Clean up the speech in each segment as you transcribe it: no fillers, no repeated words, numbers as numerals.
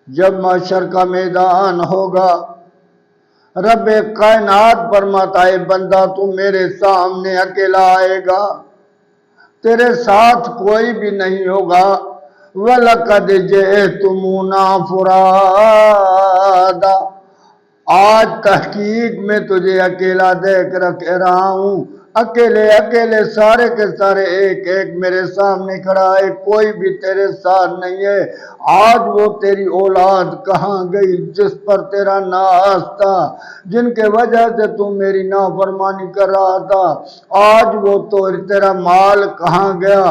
جب محشر کا میدان ہوگا رب کائنات فرماتا ہے بندہ تو میرے سامنے اکیلا آئے گا، تیرے ساتھ کوئی بھی نہیں ہوگا۔ وَلَقَدْ جِئْتُمُونَا فُرَادَىٰ، آج تحقیق میں تجھے اکیلا دیکھ رہا ہوں، اکیلے اکیلے سارے کے سارے ایک ایک میرے سامنے کھڑا ہے، کوئی بھی تیرے ساتھ نہیں ہے۔ آج وہ تیری اولاد کہاں گئی جس پر تیرا ناز تھا، جن کے وجہ سے تو میری نافرمانی کر رہا تھا؟ آج وہ تو تیرا مال کہاں گیا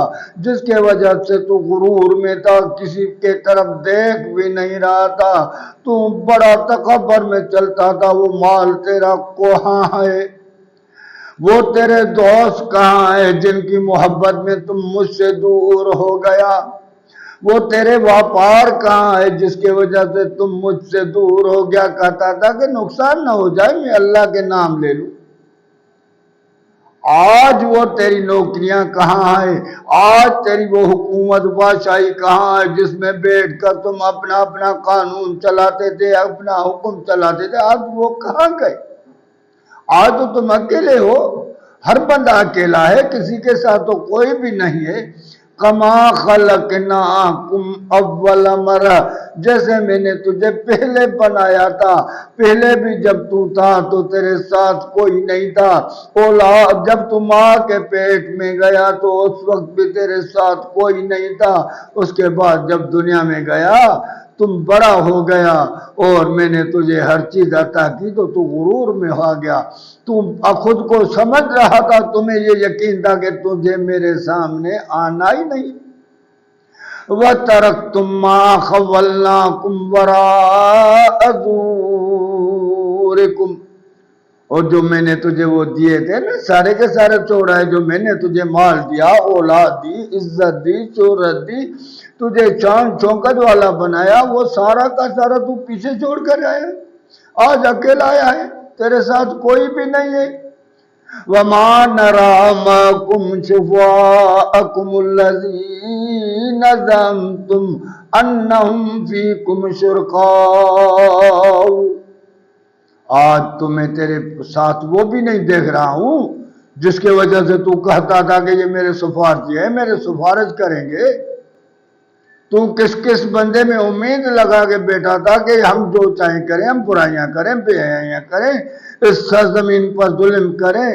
جس کے وجہ سے تو غرور میں تھا، کسی کے طرف دیکھ بھی نہیں رہا تھا، تو بڑا تکبر میں چلتا تھا؟ وہ مال تیرا کہاں ہے؟ وہ تیرے دوست کہاں ہیں جن کی محبت میں تم مجھ سے دور ہو گیا؟ وہ تیرے واپار کہاں ہے جس کی وجہ سے تم مجھ سے دور ہو گیا؟ کہتا تھا کہ نقصان نہ ہو جائے میں اللہ کے نام لے لوں۔ آج وہ تیری نوکریاں کہاں ہیں؟ آج تیری وہ حکومت بادشاہی کہاں ہے جس میں بیٹھ کر تم اپنا اپنا قانون چلاتے تھے، اپنا حکم چلاتے تھے؟ آج وہ کہاں گئے؟ آج تو تم اکیلے ہو، ہر بندہ اکیلا ہے، کسی کے ساتھ تو کوئی بھی نہیں ہے۔ کما خلقناکم اول مرہ، جیسے میں نے تجھے پہلے بنایا تھا، پہلے بھی جب تو تھا تو تیرے ساتھ کوئی نہیں تھا، اولاد جب تو ماں کے پیٹ میں گیا تو اس وقت بھی تیرے ساتھ کوئی نہیں تھا، اس کے بعد جب دنیا میں گیا تم بڑا ہو گیا اور میں نے تجھے ہر چیز عطا کی تو تو غرور میں ہو گیا، تم خود کو سمجھ رہا تھا، تمہیں یہ یقین تھا کہ تجھے میرے سامنے آنا ہی نہیں۔ وَتَرَكْتُم مَّا خَوَّلْنَاكُمْ وَرَاءَ ظُهُورِكُمْ، اور جو میں نے تجھے وہ دیے تھے نا سارے کے سارے چھوڑائے، جو میں نے تجھے مال دیا، اولاد دی، عزت دی، شہرت دی، تجھے چاند چونکت والا بنایا، وہ سارا کا سارا تو پیچھے چھوڑ کر آیا، آج اکیلا آیا ہے، تیرے ساتھ کوئی بھی نہیں ہے۔ وَمَا نَرَىٰ مَعَكُمْ شُفَعَاءَكُمُ الَّذِينَ زَعَمْتُمْ أَنَّهُمْ فِيكُمْ شُرَكَاءُ، آج تو میں تیرے ساتھ وہ بھی نہیں دیکھ رہا ہوں جس کی وجہ سے تو کہتا تھا کہ یہ میرے سفارشی ہیں، میرے سفارش کریں گے۔ تو کس کس بندے میں امید لگا کے بیٹھا تھا کہ ہم جو چاہیں کریں، ہم برائیاں کریں، بے حیائیاں کریں، اس سرزمین پر ظلم کریں،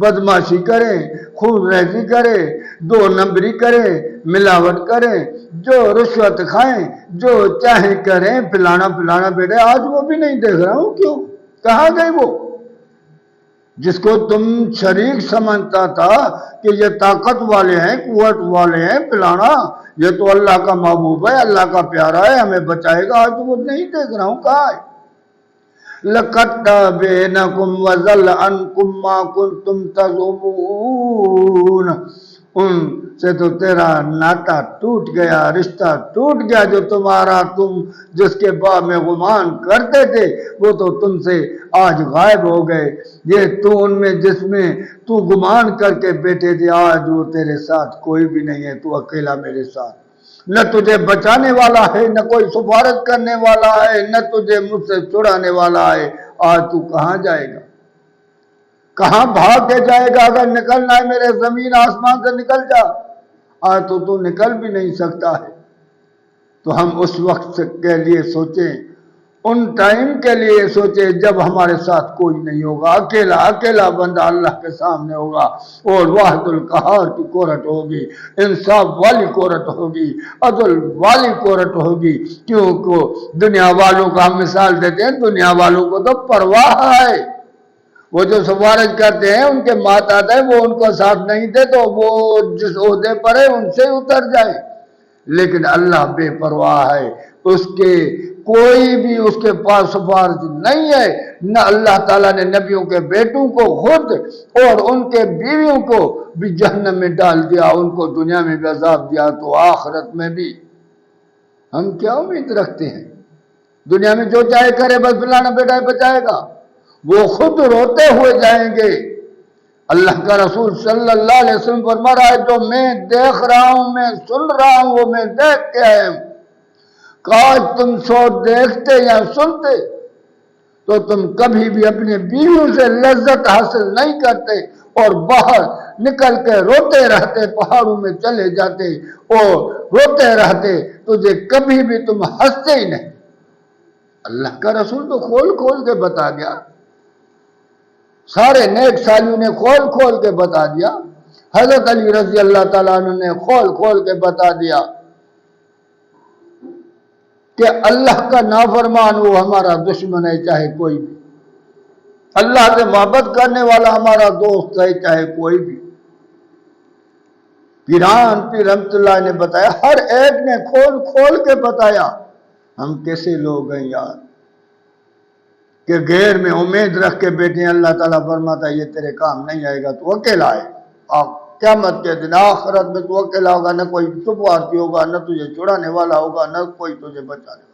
بدماشی کریں، خون ریزی کریں، دو نمبری کریں، ملاوٹ کریں، جو رشوت کھائیں، جو چاہیں کریں، پلانا پلانا بیٹھے، آج وہ بھی نہیں دیکھ رہا ہوں۔ کیوں؟ کہاں گئے وہ جس کو تم شریک سمجھتا تھا کہ یہ طاقت والے ہیں، قوت والے ہیں، پلانا، یہ تو اللہ کا محبوب ہے، اللہ کا پیارا ہے، ہمیں بچائے گا، آج وہ نہیں دیکھ رہا ہوں، کہاں ہے؟ لَقَدْ بَيْنَكُمْ وَزَلَّ عَنْكُمْ مَا كُنْتُمْ تَزْعُمُونَ، ان سے تو تیرا ناتا ٹوٹ گیا، رشتہ ٹوٹ گیا، جو تمہارا تم جس کے باب میں گمان کرتے تھے وہ تو تم سے آج غائب ہو گئے، یہ تو ان میں جس میں تو گمان کر کے بیٹھے تھے آج وہ تیرے ساتھ کوئی بھی نہیں ہے، تو اکیلا میرے ساتھ، نہ تجھے بچانے والا ہے، نہ کوئی سفارش کرنے والا ہے، نہ تجھے مجھ سے چھڑانے والا ہے، آج تو کہاں جائے گا؟ کہاں بھاگ کے جائے گا؟ اگر نکلنا ہے میرے زمین آسمان سے نکل جا، آج تو نکل بھی نہیں سکتا ہے۔ تو ہم اس وقت کے لیے سوچیں، ان ٹائم کے لیے سوچیں جب ہمارے ساتھ کوئی نہیں ہوگا، اکیلا اکیلا بندہ اللہ کے سامنے ہوگا، اور واحد القہار کی کورٹ ہوگی، انصاف والی کورٹ ہوگی، عدل والی کورٹ ہوگی، کیونکہ دنیا والوں کا ہم مثال دیتے ہیں، دنیا والوں کو تو پرواہ ہے، وہ جو سفارش کرتے ہیں ان کے مات آتا ہے، وہ ان کو ساتھ نہیں دے تو وہ جس عہدے پر ہے ان سے اتر جائے، لیکن اللہ بے پرواہ ہے، اس کے کوئی بھی اس کے پاس سفارش نہیں ہے، نہ اللہ تعالیٰ نے نبیوں کے بیٹوں کو خود اور ان کے بیویوں کو بھی جہنم میں ڈال دیا، ان کو دنیا میں بھی عذاب دیا، تو آخرت میں بھی ہم کیا امید رکھتے ہیں؟ دنیا میں جو چاہے کرے، بس فلانا بیٹا بچائے گا، وہ خود روتے ہوئے جائیں گے۔ اللہ کا رسول صلی اللہ علیہ وسلم فرما رہا ہے، جو میں دیکھ رہا ہوں، میں سن رہا ہوں، وہ میں دیکھ کے آیا ہوں۔ کاش تم سو دیکھتے یا سنتے تو تم کبھی بھی اپنے بیویوں سے لذت حاصل نہیں کرتے اور باہر نکل کے روتے رہتے، پہاڑوں میں چلے جاتے اور روتے رہتے، تجھے کبھی بھی تم ہنستے ہی نہیں۔ اللہ کا رسول تو کھول کھول کے بتا دیا، سارے نیک سالیوں نے کھول کھول کے بتا دیا، حضرت علی رضی اللہ تعالیٰ عنہ نے کھول کھول کے بتا دیا کہ اللہ کا نافرمان وہ ہمارا دشمن ہے چاہے کوئی بھی، اللہ سے محبت کرنے والا ہمارا دوست ہے چاہے کوئی بھی۔ پیران پیر رحمت اللہ نے بتایا، ہر ایک نے کھول کھول کے بتایا۔ ہم کیسے لوگ ہیں یار کہ غیر میں امید رکھ کے بیٹھے ہیں، اللہ تعالیٰ فرماتا ہے یہ تیرے کام نہیں آئے گا، تو اکیلا آئے گا۔ قیامت کے دن آخرت میں تو اکیلا ہوگا، نہ کوئی سپارتی ہوگا، نہ تجھے چھڑانے والا ہوگا، نہ کوئی تجھے بچانے والا۔